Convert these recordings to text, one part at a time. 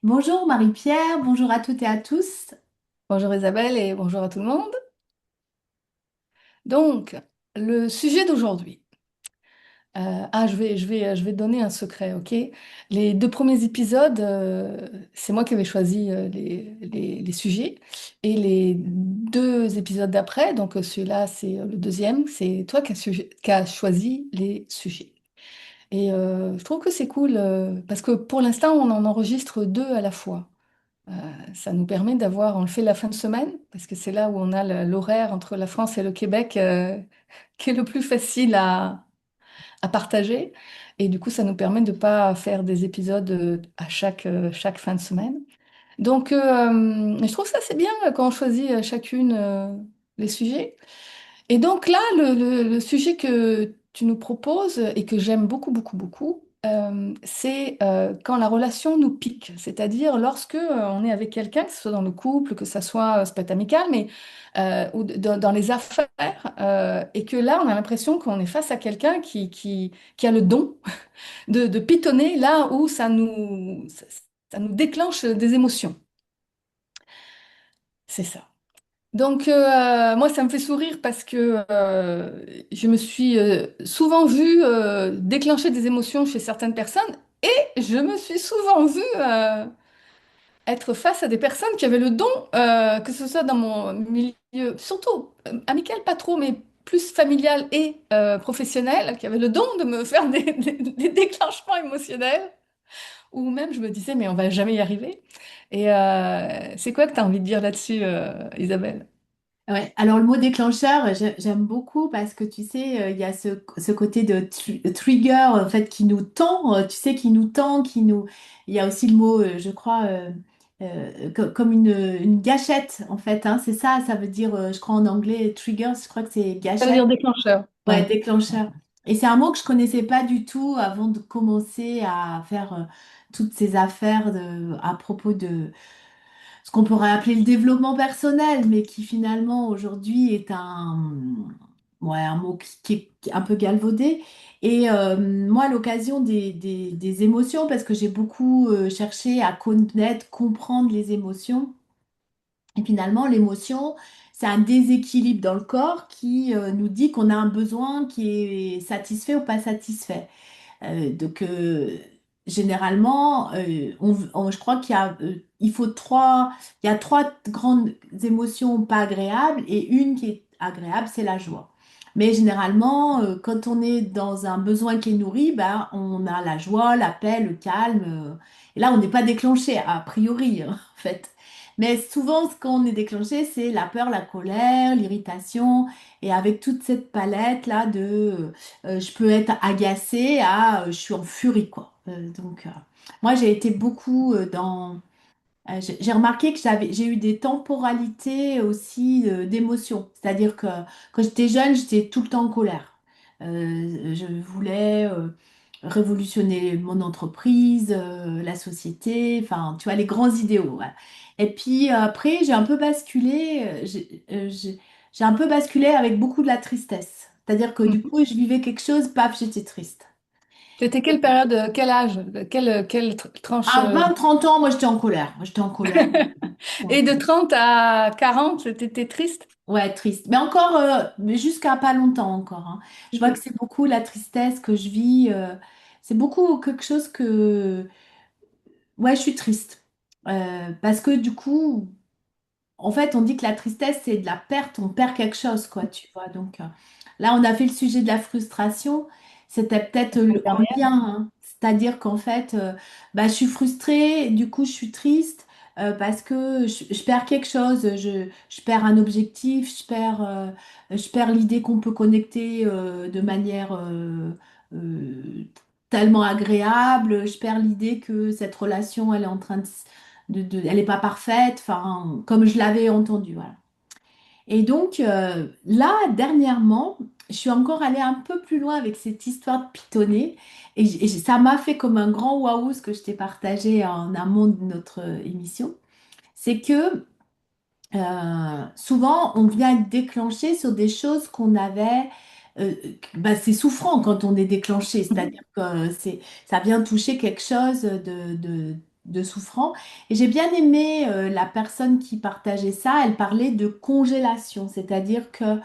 Bonjour Marie-Pierre, bonjour à toutes et à tous. Bonjour Isabelle et bonjour à tout le monde. Donc, le sujet d'aujourd'hui. Je vais donner un secret, ok? Les deux premiers épisodes, c'est moi qui avais choisi les sujets. Et les deux épisodes d'après, donc celui-là, c'est le deuxième, c'est toi qui as choisi les sujets. Et je trouve que c'est cool parce que pour l'instant, on en enregistre deux à la fois. Euh, Ça nous permet d'avoir, on le fait la fin de semaine, parce que c'est là où on a l'horaire entre la France et le Québec qui est le plus facile à partager. Et du coup, ça nous permet de ne pas faire des épisodes à chaque fin de semaine. Donc, je trouve ça c'est bien quand on choisit chacune les sujets. Et donc là, le sujet que tu nous proposes et que j'aime beaucoup, beaucoup, beaucoup, c'est quand la relation nous pique. C'est-à-dire lorsque on est avec quelqu'un, que ce soit dans le couple, que ce soit, ça peut être amical, mais dans les affaires, et que là, on a l'impression qu'on est face à quelqu'un qui a le don de pitonner là où ça nous déclenche des émotions. C'est ça. Donc, moi, ça me fait sourire parce que je me suis souvent vue déclencher des émotions chez certaines personnes et je me suis souvent vue être face à des personnes qui avaient le don, que ce soit dans mon milieu, surtout amical, pas trop, mais plus familial et professionnel, qui avaient le don de me faire des déclenchements émotionnels, ou même je me disais, mais on va jamais y arriver. Et c'est quoi que tu as envie de dire là-dessus, Isabelle? Ouais, alors le mot déclencheur, j'aime beaucoup parce que tu sais, il y a ce côté de trigger en fait qui nous tend, tu sais, qui nous tend, qui nous. Il y a aussi le mot, je crois, comme une gâchette en fait, hein, c'est ça, ça veut dire, je crois en anglais, trigger, je crois que c'est Ça veut gâchette, dire déclencheur. ouais, Ouais. déclencheur. Et c'est un mot que je connaissais pas du tout avant de commencer à faire toutes ces affaires à propos de ce qu'on pourrait appeler le développement personnel, mais qui finalement aujourd'hui est ouais, un mot qui est un peu galvaudé. Et moi, à l'occasion des émotions, parce que j'ai beaucoup cherché à connaître, comprendre les émotions, et finalement, l'émotion, c'est un déséquilibre dans le corps qui nous dit qu'on a un besoin qui est satisfait ou pas satisfait. Donc, généralement, je crois il faut il y a trois grandes émotions pas agréables et une qui est agréable, c'est la joie. Mais généralement, quand on est dans un besoin qui est nourri, ben, on a la joie, la paix, le calme. Et là, on n'est pas déclenché, a priori, en fait. Mais souvent, ce qu'on est déclenché, c'est la peur, la colère, l'irritation. Et avec toute cette palette-là je peux être agacée à je suis en furie, quoi. Moi, j'ai été beaucoup j'ai remarqué que j'ai eu des temporalités aussi d'émotions. C'est-à-dire que quand j'étais jeune, j'étais tout le temps en colère. Je voulais révolutionner mon entreprise, la société, enfin, tu vois, les grands idéaux. Voilà. Et puis après, j'ai un peu basculé, j'ai un peu basculé avec beaucoup de la tristesse. C'est-à-dire que du Mhm. coup, je vivais quelque chose, paf, j'étais triste. C'était quelle période, quel âge, tranche À 20, 30 ans, moi, j'étais en colère. Moi, j'étais en colère. Et de 30 à 40, t'étais triste? Ouais, triste. Mais encore, mais jusqu'à pas longtemps encore, hein. Je vois que Ok. c'est beaucoup la tristesse que je vis. C'est beaucoup quelque chose que... Ouais, je suis triste. Parce que du coup, en fait, on dit que la tristesse, c'est de la perte. On perd quelque chose, quoi, tu vois. Donc là, on a fait le sujet de la frustration. C'était peut-être en Dernière. lien, hein. C'est-à-dire qu'en fait, bah, je suis frustrée, du coup, je suis triste parce que je perds quelque chose. Je perds un objectif, je perds l'idée qu'on peut connecter de manière euh, tellement agréable. Je perds l'idée que cette relation, elle est en train elle n'est pas parfaite, enfin, comme je l'avais entendu, voilà. Et donc, là, dernièrement, je suis encore allée un peu plus loin avec cette histoire de pitonnée. Et ça m'a fait comme un grand waouh ce que je t'ai partagé en amont de notre émission. C'est que souvent, on vient être déclenché sur des choses qu'on avait. Bah, c'est souffrant quand on est déclenché, Mhm. c'est-à-dire que ça vient toucher quelque chose de souffrant. Et j'ai bien aimé la personne qui partageait ça. Elle parlait de congélation, c'est-à-dire que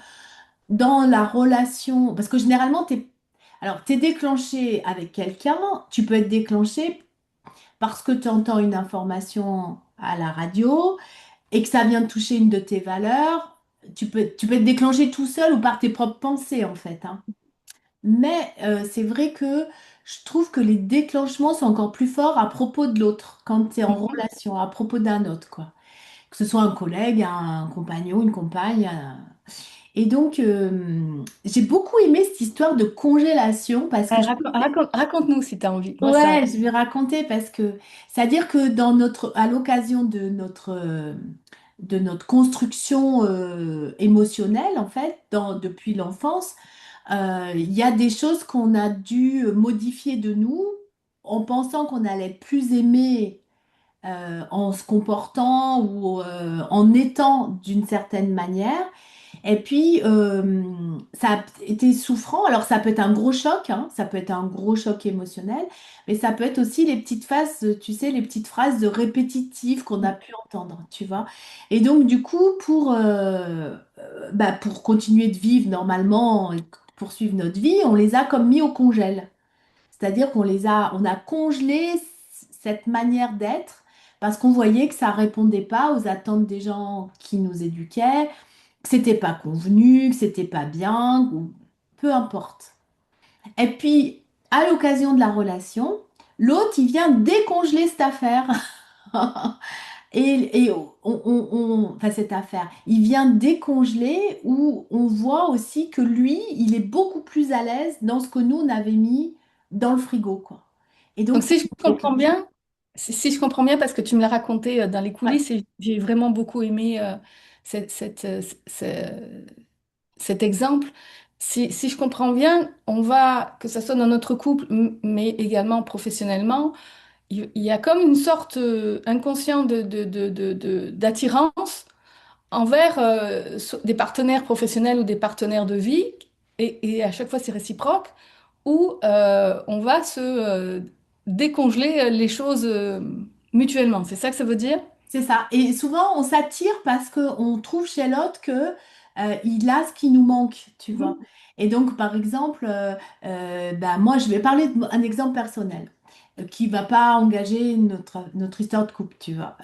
dans la relation, parce que généralement, t'es déclenché avec quelqu'un, tu peux être déclenché parce que tu entends une information à la radio et que ça vient de toucher une de tes valeurs. Tu peux être déclenché tout seul ou par tes propres pensées, en fait, hein. Mais c'est vrai que je trouve que les déclenchements sont encore plus forts à propos de l'autre, quand tu es en Mhm. relation, à propos d'un autre, quoi. Que ce soit un collègue, un compagnon, une compagne. Et donc, j'ai beaucoup aimé cette histoire de congélation parce que Ouais, raconte-nous si tu as envie. Moi, ça. ouais, je vais raconter parce que c'est-à-dire que à l'occasion de notre construction émotionnelle, en fait, depuis l'enfance, il y a des choses qu'on a dû modifier de nous en pensant qu'on allait être plus aimé en se comportant ou en étant d'une certaine manière. Et puis, ça a été souffrant. Alors, ça peut être un gros choc, hein, ça peut être un gros choc émotionnel, mais ça peut être aussi les petites phases, tu sais, les petites phrases de répétitives qu'on a pu entendre, tu vois. Et donc, du coup, pour continuer de vivre normalement et poursuivre notre vie, on les a comme mis au congèle. C'est-à-dire on a congelé cette manière d'être parce qu'on voyait que ça répondait pas aux attentes des gens qui nous éduquaient, que c'était pas convenu, que c'était pas bien, ou peu importe. Et puis, à l'occasion de la relation, l'autre, il vient décongeler cette affaire. Enfin, cette affaire, il vient décongeler où on voit aussi que lui, il est beaucoup plus à l'aise dans ce que nous, on avait mis dans le frigo, quoi. Et donc, Donc, ça, si je comprends bien, si je comprends bien, parce que tu me l'as raconté dans les ouais, coulisses, et j'ai vraiment beaucoup aimé cette, cette, cet exemple. Si je comprends bien, on va, que ce soit dans notre couple, mais également professionnellement, il y a comme une sorte inconscient d'attirance envers des partenaires professionnels ou des partenaires de vie, et à chaque fois c'est réciproque, où on va se décongeler les choses mutuellement. C'est ça que ça veut dire? c'est ça. Et souvent, on s'attire parce qu'on trouve chez l'autre que il a ce qui nous manque, tu vois. Mhm. Et donc, par exemple, moi, je vais parler d'un exemple personnel qui va pas engager notre histoire de couple, tu vois.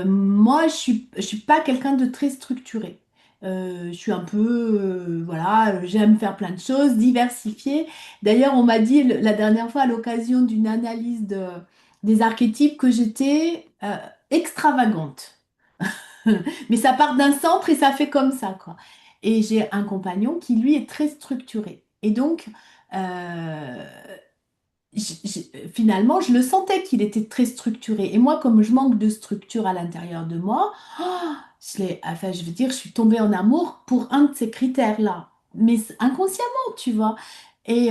Moi, je suis pas quelqu'un de très structuré. Je suis un peu, voilà, j'aime faire plein de choses, diversifier. D'ailleurs, on m'a dit la dernière fois à l'occasion d'une analyse des archétypes que j'étais extravagante. Mais ça part d'un centre et ça fait comme ça, quoi. Et j'ai un compagnon qui, lui, est très structuré. Et donc, euh, finalement, je le sentais qu'il était très structuré. Et moi, comme je manque de structure à l'intérieur de moi, enfin, je veux dire, je suis tombée en amour pour un de ces critères-là. Mais inconsciemment, tu vois. Et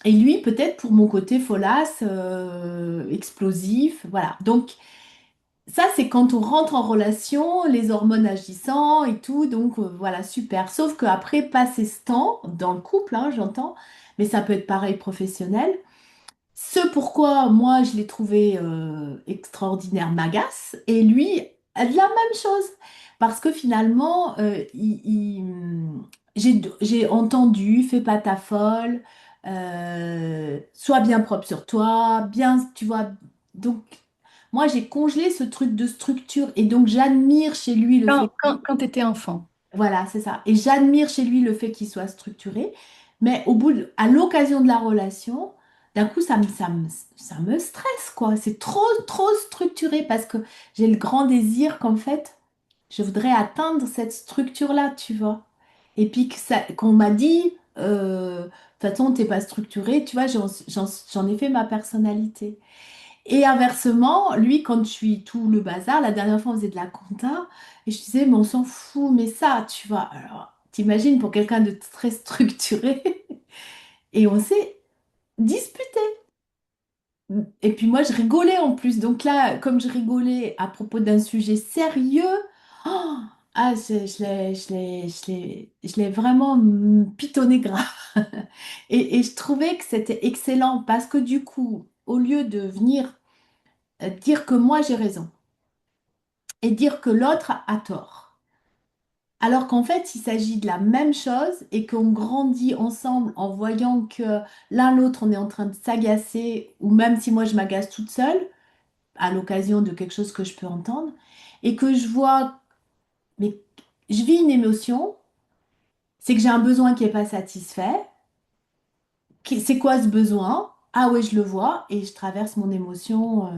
lui, peut-être pour mon côté folasse, explosif, voilà. Donc, ça, c'est quand on rentre en relation, les hormones agissant et tout, donc voilà, super. Sauf qu'après, passer ce temps, dans le couple, hein, j'entends, mais ça peut être pareil professionnel, ce pourquoi moi je l'ai trouvé extraordinaire m'agace, et lui, la même chose. Parce que finalement, j'ai entendu, fais pas ta folle, sois bien propre sur toi, bien, tu vois. Donc, moi j'ai congelé ce truc de structure, et donc j'admire chez lui le fait. Quand tu étais enfant. Voilà, c'est ça. Et j'admire chez lui le fait qu'il soit structuré. Mais à l'occasion de la relation, d'un coup, ça me stresse, quoi. C'est trop, trop structuré parce que j'ai le grand désir qu'en fait, je voudrais atteindre cette structure-là, tu vois. Et puis qu'on m'a dit, de toute façon, t'es pas structuré, tu vois, j'en ai fait ma personnalité. Et inversement, lui, quand je suis tout le bazar, la dernière fois, on faisait de la compta, et je disais, mais on s'en fout, mais ça, tu vois. Alors, t'imagines pour quelqu'un de très structuré, et on s'est disputé. Et puis moi, je rigolais en plus. Donc là, comme je rigolais à propos d'un sujet sérieux, oh, je l'ai vraiment pitonné grave. Et je trouvais que c'était excellent parce que du coup, au lieu de venir dire que moi j'ai raison et dire que l'autre a tort. Alors qu'en fait, il s'agit de la même chose et qu'on grandit ensemble en voyant que l'un l'autre, on est en train de s'agacer, ou même si moi je m'agace toute seule, à l'occasion de quelque chose que je peux entendre, et que je vois, mais je vis une émotion, c'est que j'ai un besoin qui n'est pas satisfait. C'est quoi ce besoin? Ah ouais, je le vois, et je traverse mon émotion.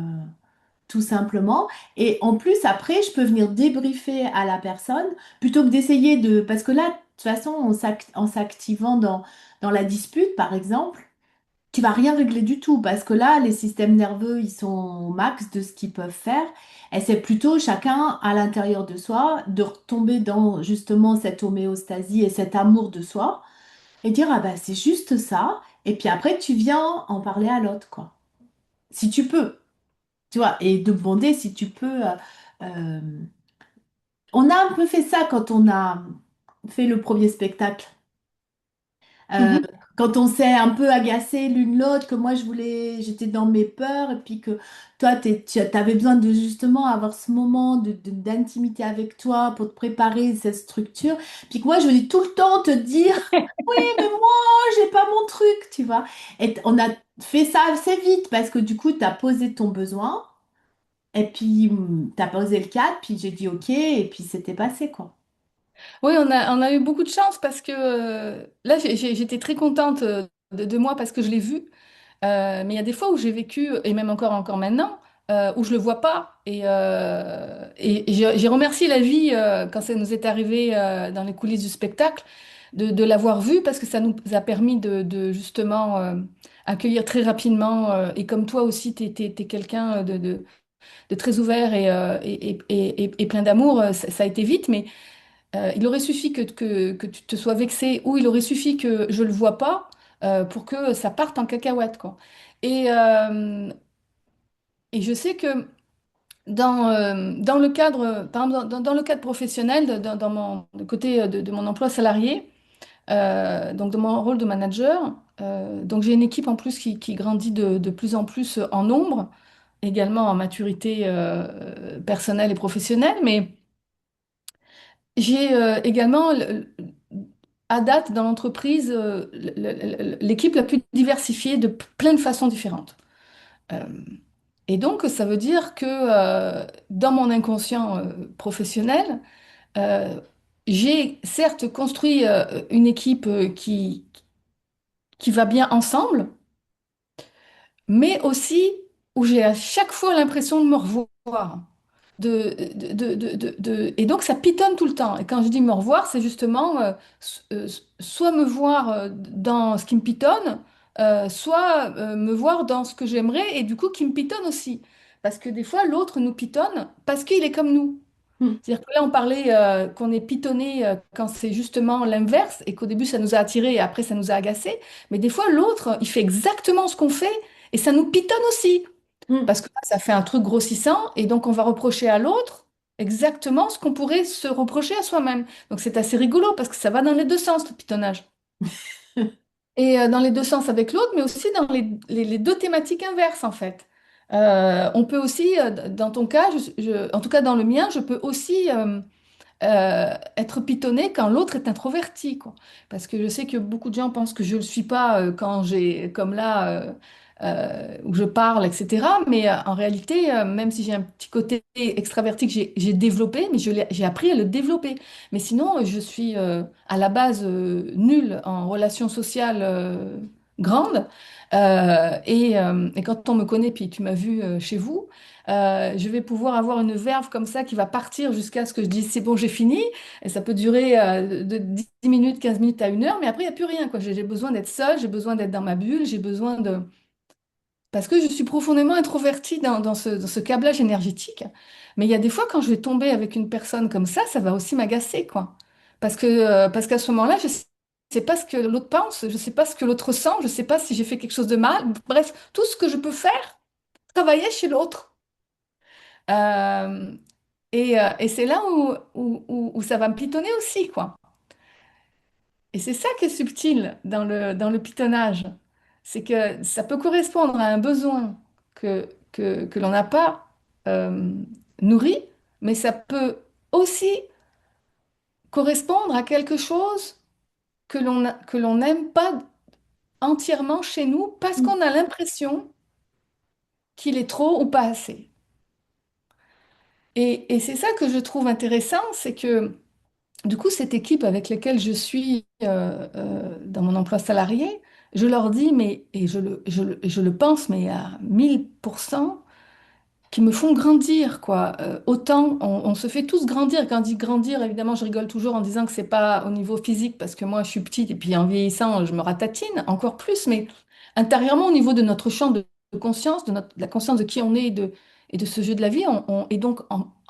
Tout simplement. Et en plus, après, je peux venir débriefer à la personne plutôt que d'essayer de... Parce que là, de toute façon, en s'activant dans la dispute, par exemple, tu vas rien régler du tout parce que là, les systèmes nerveux, ils sont au max de ce qu'ils peuvent faire. Et c'est plutôt chacun à l'intérieur de soi de retomber dans justement cette homéostasie et cet amour de soi et dire, ah bah c'est juste ça. Et puis après, tu viens en parler à l'autre, quoi. Si tu peux. Tu vois, et de demander si tu peux. Euh, on a un peu fait ça quand on a fait le premier spectacle. Euh, Mhm. Quand on s'est un peu agacé l'une l'autre, que moi je voulais, j'étais dans mes peurs, et puis que toi, tu avais besoin de justement avoir ce moment d'intimité avec toi pour te préparer cette structure. Puis que moi, je voulais tout le temps te dire, oui, mais moi, j'ai pas mon truc, tu vois. Et on a fait ça assez vite parce que du coup, tu as posé ton besoin. Et puis, t'as posé le cadre, puis j'ai dit OK, et puis c'était passé, quoi. Oui, on a eu beaucoup de chance parce que là, j'étais très contente de moi parce que je l'ai vu. Mais il y a des fois où j'ai vécu, et même encore maintenant, où je le vois pas. Et j'ai remercié la vie quand ça nous est arrivé dans les coulisses du spectacle de l'avoir vu parce que ça nous a permis de justement accueillir très rapidement. Et comme toi aussi, t'es quelqu'un de très ouvert et plein d'amour, ça a été vite, mais il aurait suffi que tu te sois vexé ou il aurait suffi que je le vois pas pour que ça parte en cacahuète, quoi. Et, euh, et je sais que dans le cadre, par exemple, dans le cadre professionnel, dans mon de côté de mon emploi salarié, donc de mon rôle de manager, donc j'ai une équipe en plus qui grandit de plus en plus en nombre, également en maturité personnelle et professionnelle, mais j'ai également, à date, dans l'entreprise, l'équipe la plus diversifiée de plein de façons différentes. Euh, et donc, ça veut dire que dans mon inconscient professionnel, euh, j'ai certes construit une équipe qui va bien ensemble, mais aussi où j'ai à chaque fois l'impression de me revoir. Et donc ça pitonne tout le temps. Et quand je dis me revoir, c'est justement soit me voir dans ce qui me pitonne, soit me voir dans ce que j'aimerais et du coup qui me pitonne aussi. Parce que des fois, l'autre nous pitonne parce qu'il est comme nous. Hmm, C'est-à-dire que là, on parlait qu'on est pitonné quand c'est justement l'inverse et qu'au début, ça nous a attiré et après, ça nous a agacé. Mais des fois, l'autre, il fait exactement ce qu'on fait et ça nous pitonne aussi. hmm, Parce que ça fait un truc grossissant et donc on va reprocher à l'autre exactement ce qu'on pourrait se reprocher à soi-même. Donc c'est assez rigolo parce que ça va dans les deux sens, le pitonnage. Et dans les deux sens avec l'autre, mais aussi dans les deux thématiques inverses, en fait. On peut aussi, dans ton cas, en tout cas dans le mien, je peux aussi être pitonné quand l'autre est introverti, quoi. Parce que je sais que beaucoup de gens pensent que je ne le suis pas quand j'ai, comme là, où je parle, etc. Mais en réalité, même si j'ai un petit côté extraverti que j'ai développé, mais j'ai appris à le développer. Mais sinon, je suis à la base nulle en relations sociales grandes. Et quand on me connaît, puis tu m'as vu chez vous, je vais pouvoir avoir une verve comme ça qui va partir jusqu'à ce que je dise c'est bon, j'ai fini. Et ça peut durer de 10 minutes, 15 minutes à 1 heure, mais après, il n'y a plus rien, quoi. J'ai besoin d'être seule, j'ai besoin d'être dans ma bulle, j'ai besoin de... Parce que je suis profondément introvertie dans ce câblage énergétique. Mais il y a des fois, quand je vais tomber avec une personne comme ça va aussi m'agacer, quoi. Parce qu'à ce moment-là, je ne sais pas ce que l'autre pense, je ne sais pas ce que l'autre ressent, je ne sais pas si j'ai fait quelque chose de mal. Bref, tout ce que je peux faire, travailler chez l'autre. Euh, et c'est là où ça va me pitonner aussi, quoi. Et c'est ça qui est subtil dans le pitonnage. C'est que ça peut correspondre à un besoin que l'on n'a pas euh, nourri, mais ça peut aussi correspondre à quelque chose que l'on n'aime pas entièrement chez nous parce qu'on a l'impression qu'il est trop ou pas assez. Et c'est ça que je trouve intéressant, c'est que du coup, cette équipe avec laquelle je suis dans mon emploi salarié, je leur dis, mais, et je le pense, mais à 1000%, qui me font grandir, quoi. Autant on se fait tous grandir. Quand je dis grandir, évidemment, je rigole toujours en disant que c'est pas au niveau physique, parce que moi, je suis petite et puis en vieillissant, je me ratatine encore plus, mais intérieurement, au niveau de notre champ de conscience, de la conscience de qui on est et de ce jeu de la vie, et donc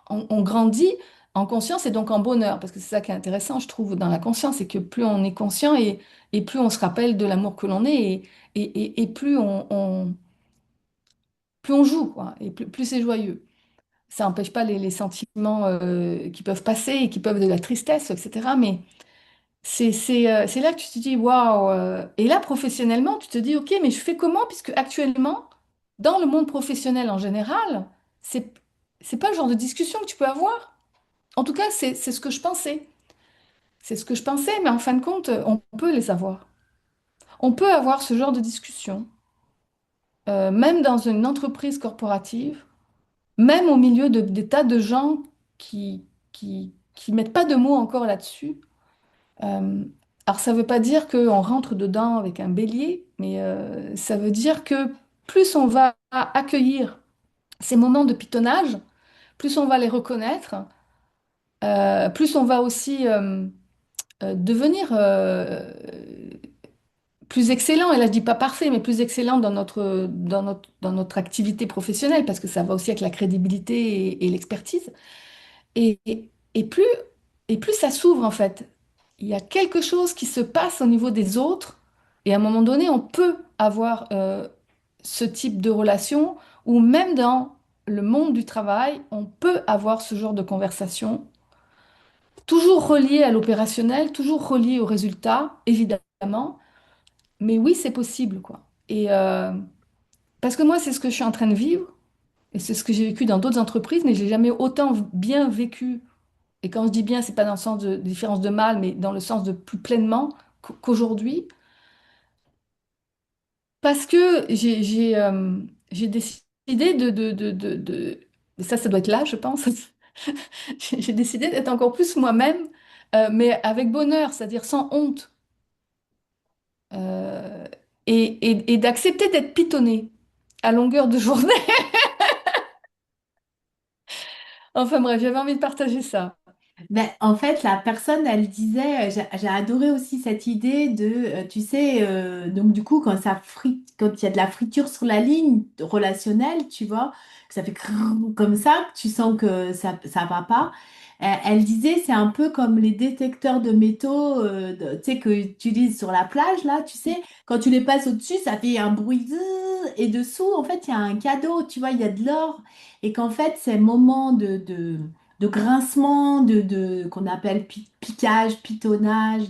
on grandit en conscience et donc en bonheur, parce que c'est ça qui est intéressant, je trouve, dans la conscience, c'est que plus on est conscient et plus on se rappelle de l'amour que l'on est et plus plus on joue, quoi, et plus c'est joyeux. Ça n'empêche pas les sentiments qui peuvent passer et qui peuvent de la tristesse, etc. Mais c'est là que tu te dis, waouh. Et là, professionnellement, tu te dis, ok, mais je fais comment? Puisque actuellement, dans le monde professionnel en général, c'est, c'est pas le genre de discussion que tu peux avoir. En tout cas, c'est ce que je pensais. C'est ce que je pensais, mais en fin de compte, on peut les avoir. On peut avoir ce genre de discussion, même dans une entreprise corporative. Même au milieu de, des tas de gens qui mettent pas de mots encore là-dessus. Euh, alors ça veut pas dire qu'on rentre dedans avec un bélier, mais ça veut dire que plus on va accueillir ces moments de pitonnage, plus on va les reconnaître, plus on va aussi devenir plus excellent. Et là je dis pas parfait, mais plus excellent dans notre activité professionnelle, parce que ça va aussi avec la crédibilité et l'expertise. Et, et, et plus, et plus ça s'ouvre en fait. Il y a quelque chose qui se passe au niveau des autres. Et à un moment donné, on peut avoir ce type de relation, ou même dans le monde du travail, on peut avoir ce genre de conversation, toujours relié à l'opérationnel, toujours relié au résultat, évidemment. Mais oui, c'est possible, quoi. Et parce que moi, c'est ce que je suis en train de vivre, et c'est ce que j'ai vécu dans d'autres entreprises, mais j'ai jamais autant bien vécu. Et quand je dis bien, c'est pas dans le sens de différence de mal, mais dans le sens de plus pleinement qu'aujourd'hui. Parce que j'ai décidé et ça doit être là, je pense. J'ai décidé d'être encore plus moi-même, mais avec bonheur, c'est-à-dire sans honte. Euh, et d'accepter d'être pitonnée à longueur de journée. Enfin bref, j'avais envie de partager ça. Ben, en fait, la personne, elle disait, j'ai adoré aussi cette idée de, tu sais, donc du coup, quand ça frite, quand il y a de la friture sur la ligne relationnelle, tu vois, que ça fait crrrr comme ça, que tu sens que ça va pas. Elle disait, c'est un peu comme les détecteurs de métaux, tu sais, que tu utilises sur la plage, là, tu sais, quand tu les passes au-dessus, ça fait un bruit, zzzz, et dessous, en fait, il y a un cadeau, tu vois, il y a de l'or, et qu'en fait, ces moments de grincement, qu'on appelle piquage, pitonnage,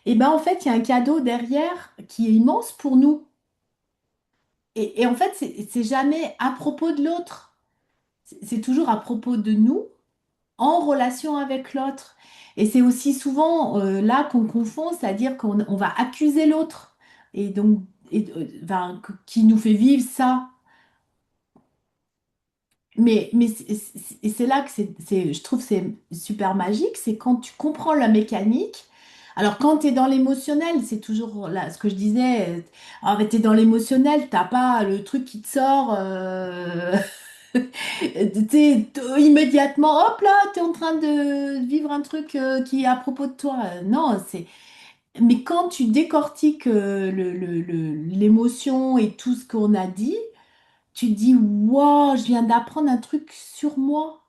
et ben en fait, il y a un cadeau derrière qui est immense pour nous. Et en fait, c'est jamais à propos de l'autre. C'est toujours à propos de nous en relation avec l'autre. Et c'est aussi souvent là qu'on confond, c'est-à-dire qu'on va accuser l'autre. Et donc, enfin, qui nous fait vivre ça. Mais et c'est là que je trouve que c'est super magique, c'est quand tu comprends la mécanique. Alors quand tu es dans l'émotionnel, c'est toujours là ce que je disais, ah, mais tu es dans l'émotionnel, t'as pas le truc qui te sort immédiatement, hop là, tu es en train de vivre un truc qui est à propos de toi. Non, c'est... Mais quand tu décortiques l'émotion et tout ce qu'on a dit, tu te dis, wow, je viens d'apprendre un truc sur moi.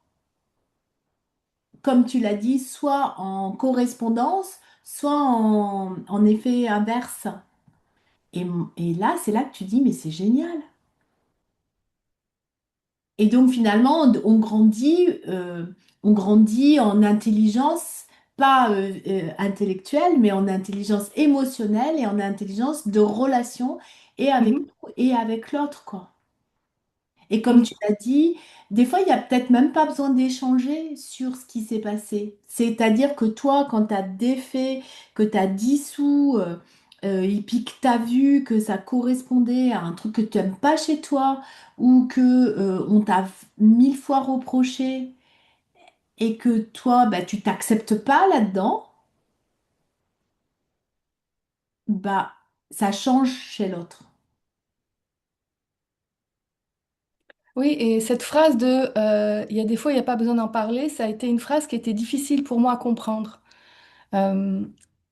Comme tu l'as dit, soit en correspondance, soit en effet inverse. Et là, c'est là que tu dis, mais c'est génial. Et donc finalement, on grandit en intelligence, pas intellectuelle, mais en intelligence émotionnelle et en intelligence de relation. et avec Mhm. nous et avec l'autre, quoi. Et comme Mm. tu l'as dit, des fois, il n'y a peut-être même pas besoin d'échanger sur ce qui s'est passé. C'est-à-dire que toi, quand tu as défait, que tu as dissous, et puis que tu as vu que ça correspondait à un truc que tu n'aimes pas chez toi, ou que, on t'a 1000 fois reproché, et que toi, bah, tu t'acceptes pas là-dedans, bah, ça change chez l'autre. Oui, et cette phrase de il y a des fois, il n'y a pas besoin d'en parler, ça a été une phrase qui était difficile pour moi à comprendre. Euh,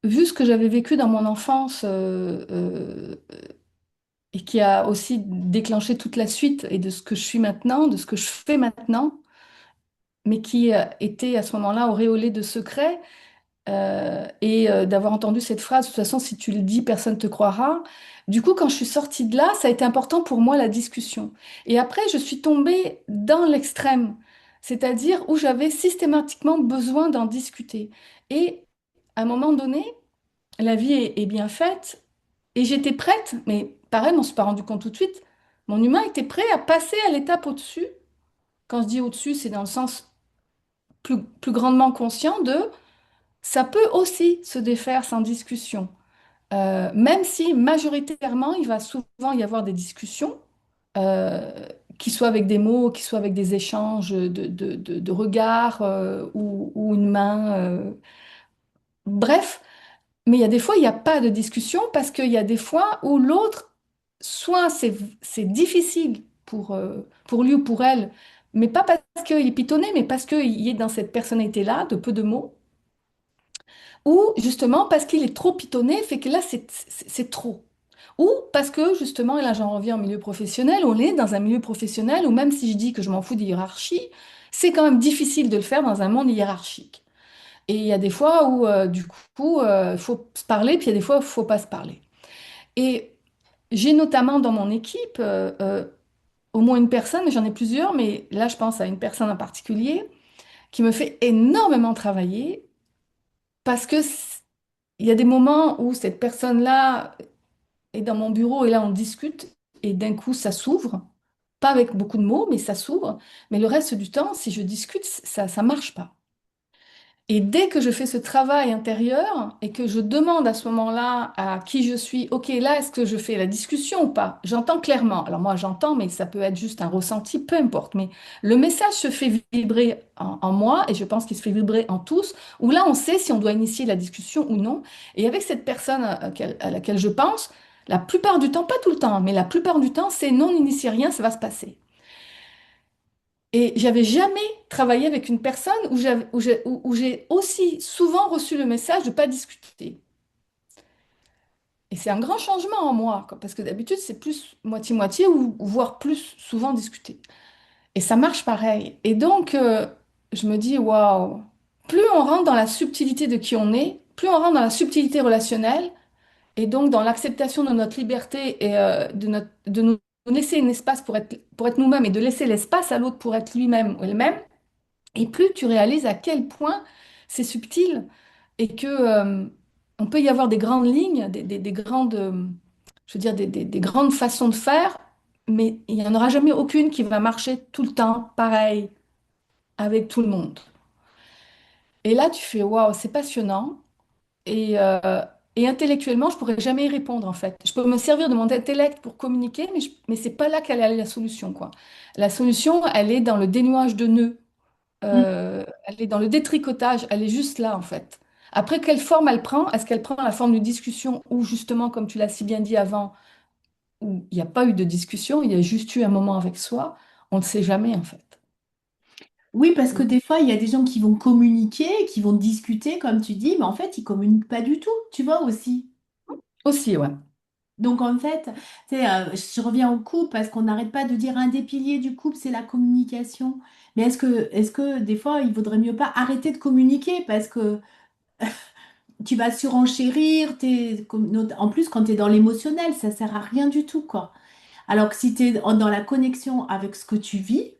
Vu ce que j'avais vécu dans mon enfance et qui a aussi déclenché toute la suite et de ce que je suis maintenant, de ce que je fais maintenant, mais qui était à ce moment-là auréolé de secrets, d'avoir entendu cette phrase, de toute façon, si tu le dis, personne ne te croira. Du coup, quand je suis sortie de là, ça a été important pour moi la discussion. Et après, je suis tombée dans l'extrême, c'est-à-dire où j'avais systématiquement besoin d'en discuter. Et à un moment donné, la vie est bien faite et j'étais prête, mais pareil, on ne s'est pas rendu compte tout de suite. Mon humain était prêt à passer à l'étape au-dessus. Quand je dis au-dessus, c'est dans le sens plus grandement conscient de ça peut aussi se défaire sans discussion. Même si majoritairement, il va souvent y avoir des discussions, euh, qui soient avec des mots, qui soient avec des échanges de regards ou une main. Bref, mais il y a des fois, il n'y a pas de discussion parce qu'il y a des fois où l'autre, soit c'est difficile pour lui ou pour elle, mais pas parce qu'il est pitonné, mais parce qu'il est dans cette personnalité-là, de peu de mots. Ou justement parce qu'il est trop pitonné, fait que là, c'est trop. Ou parce que justement, et là j'en reviens au milieu professionnel, on est dans un milieu professionnel où même si je dis que je m'en fous des hiérarchies, c'est quand même difficile de le faire dans un monde hiérarchique. Et il y a des fois où du coup, il faut se parler, puis il y a des fois où il ne faut pas se parler. Et j'ai notamment dans mon équipe au moins une personne, mais j'en ai plusieurs, mais là je pense à une personne en particulier qui me fait énormément travailler parce que il y a des moments où cette personne-là est dans mon bureau et là on discute et d'un coup ça s'ouvre, pas avec beaucoup de mots, mais ça s'ouvre. Mais le reste du temps, si je discute, ça marche pas. Et dès que je fais ce travail intérieur et que je demande à ce moment-là à qui je suis, OK, là, est-ce que je fais la discussion ou pas? J'entends clairement. Alors moi, j'entends, mais ça peut être juste un ressenti, peu importe. Mais le message se fait vibrer en moi et je pense qu'il se fait vibrer en tous, où là, on sait si on doit initier la discussion ou non. Et avec cette personne à laquelle je pense, la plupart du temps, pas tout le temps, mais la plupart du temps, c'est non, n'initie rien, ça va se passer. Et j'avais jamais travaillé avec une personne où j'ai aussi souvent reçu le message de ne pas discuter. Et c'est un grand changement en moi, quoi, parce que d'habitude, c'est plus moitié-moitié ou voire plus souvent discuter. Et ça marche pareil. Et donc, je me dis, waouh, plus on rentre dans la subtilité de qui on est, plus on rentre dans la subtilité relationnelle, et donc dans l'acceptation de notre liberté et de nous laisser un espace pour être nous-mêmes et de laisser l'espace à l'autre pour être lui-même ou elle-même. Et plus tu réalises à quel point c'est subtil et que on peut y avoir des grandes lignes, des grandes, je veux dire, des grandes façons de faire, mais il n'y en aura jamais aucune qui va marcher tout le temps pareil avec tout le monde. Et là, tu fais waouh, c'est passionnant. Et, euh, et intellectuellement, je pourrais jamais y répondre en fait. Je peux me servir de mon intellect pour communiquer, mais c'est pas là qu'elle est la solution, quoi. La solution, elle est dans le dénouage de nœuds. Elle est dans le détricotage, elle est juste là en fait. Après, quelle forme elle prend? Est-ce qu'elle prend la forme d'une discussion ou justement, comme tu l'as si bien dit avant, où il n'y a pas eu de discussion, il y a juste eu un moment avec soi? On ne sait jamais en fait. Oui, parce que des fois, il y a des gens qui vont communiquer, qui vont discuter, comme tu dis, mais en fait, ils communiquent pas du tout, tu vois aussi. Aussi, ouais. Donc en fait, tu sais, je reviens au couple parce qu'on n'arrête pas de dire un des piliers du couple, c'est la communication. Mais est-ce que des fois, il vaudrait mieux pas arrêter de communiquer parce que tu vas surenchérir, en plus quand tu es dans l'émotionnel, ça sert à rien du tout, quoi. Alors que si tu es dans la connexion avec ce que tu vis,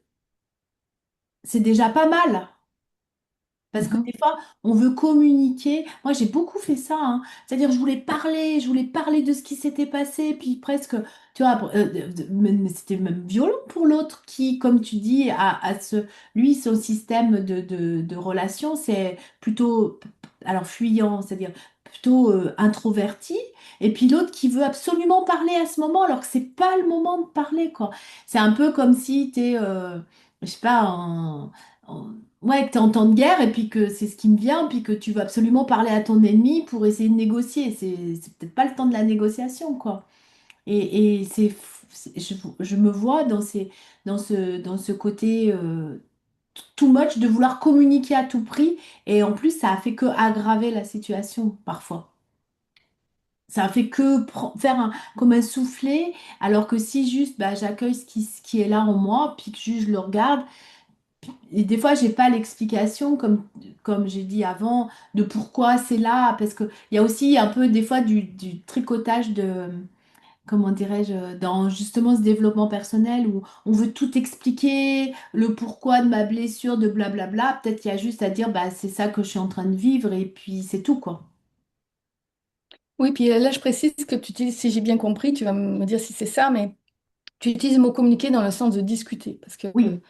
c'est déjà pas mal. Parce que Mhm. des fois, on veut communiquer. Moi, j'ai beaucoup fait ça, hein. C'est-à-dire, je voulais parler de ce qui s'était passé, puis presque, tu vois, mais c'était même violent pour l'autre qui, comme tu dis, lui, son système de relation, c'est plutôt, alors fuyant, c'est-à-dire plutôt introverti. Et puis l'autre qui veut absolument parler à ce moment, alors que c'est pas le moment de parler, quoi. C'est un peu comme si tu es, je sais pas, ouais, que tu es en temps de guerre et puis que c'est ce qui me vient, puis que tu veux absolument parler à ton ennemi pour essayer de négocier. C'est peut-être pas le temps de la négociation, quoi. Et je me vois dans ce côté too much de vouloir communiquer à tout prix. Et en plus, ça a fait que aggraver la situation parfois. Ça a fait que faire comme un soufflet, alors que si juste bah, j'accueille ce qui est là en moi, puis que juste je le regarde. Et des fois, j'ai pas l'explication, comme j'ai dit avant, de pourquoi c'est là. Parce qu'il y a aussi un peu, des fois, du tricotage comment dirais-je, dans justement ce développement personnel où on veut tout expliquer, le pourquoi de ma blessure, de blablabla. Peut-être qu'il y a juste à dire, bah, c'est ça que je suis en train de vivre, et puis c'est tout, quoi. Oui, puis là, je précise que tu utilises, si j'ai bien compris, tu vas me dire si c'est ça, mais tu utilises le mot communiquer dans le sens de discuter. Parce que Oui,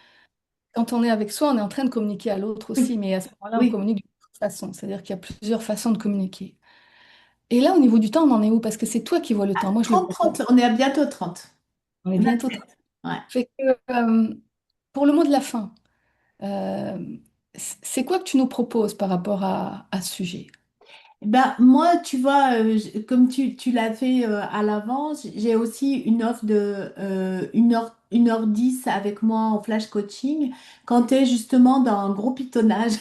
quand on est avec soi, on est en train de communiquer à l'autre aussi, oui, mais à ce moment-là, on oui. communique de toute façon. C'est-à-dire qu'il y a plusieurs façons de communiquer. Et là, au niveau du temps, on en est où? Parce que c'est toi qui vois le temps. Moi, je le Trente vois pas. trente on est à bientôt 30. On est bientôt. 27. Ouais. Fait que, pour le mot de la fin, euh, c'est quoi que tu nous proposes par rapport à ce sujet? Ben, moi, tu vois, comme tu l'as fait à l'avance, j'ai aussi une offre de 1h10 avec moi en flash coaching quand tu es justement dans un gros pitonnage,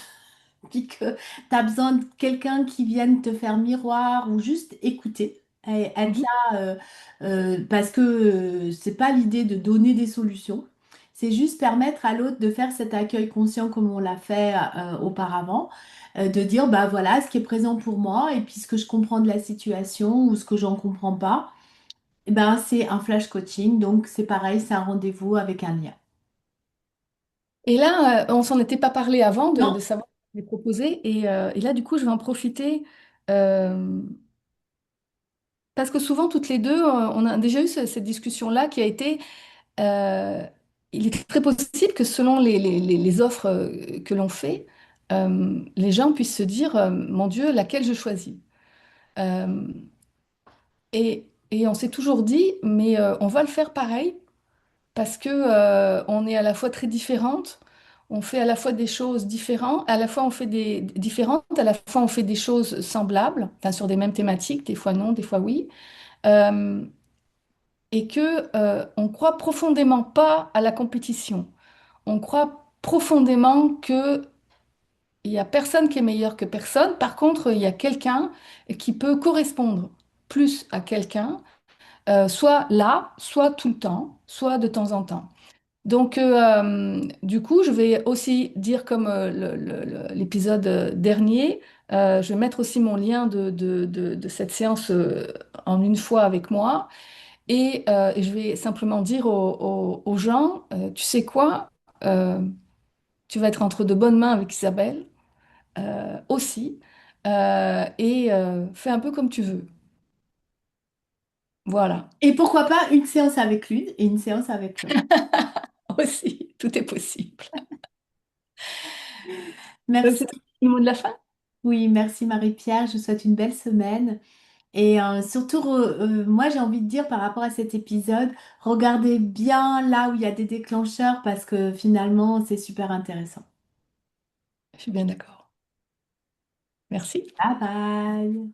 puis que tu as besoin de quelqu'un qui vienne te faire miroir ou juste écouter, et être Mhm. là parce que c'est pas l'idée de donner des solutions, c'est juste permettre à l'autre de faire cet accueil conscient comme on l'a fait auparavant, de dire bah voilà ce qui est présent pour moi et puis ce que je comprends de la situation ou ce que j'en comprends pas, eh ben c'est un flash coaching donc c'est pareil, c'est un rendez-vous avec un lien. Et là, on s'en était pas parlé avant de Non, savoir ce qu'on allait proposer. Et là, du coup, je vais en profiter. euh, Parce que souvent, toutes les deux, on a déjà eu cette discussion-là qui a été, euh, il est très possible que selon les offres que l'on fait, les gens puissent se dire, mon Dieu, laquelle je choisis? Euh, et on s'est toujours dit, mais on va le faire pareil parce que on est à la fois très différentes, on fait à la fois des choses différentes, à la fois on fait des différentes, à la fois on fait des choses semblables, enfin sur des mêmes thématiques, des fois non, des fois oui. Euh, et que on croit profondément pas à la compétition. On croit profondément que il y a personne qui est meilleur que personne. Par contre, il y a quelqu'un qui peut correspondre plus à quelqu'un, soit là, soit tout le temps, soit de temps en temps. Donc, du coup, je vais aussi dire comme l'épisode dernier, je vais mettre aussi mon lien de cette séance en une fois avec moi. Et je vais simplement dire aux gens, tu sais quoi, Euh, tu vas être entre de bonnes mains avec Isabelle aussi, et fais un peu comme tu veux. Voilà, et pourquoi pas une séance avec l'une et une séance avec l'autre. aussi, tout est possible. Donc, Merci. c'est le mot de la fin. Oui, merci Marie-Pierre, je vous souhaite une belle semaine. Et surtout, moi j'ai envie de dire par rapport à cet épisode, regardez bien là où il y a des déclencheurs parce que finalement c'est super intéressant. Je suis bien d'accord. Merci. Bye bye.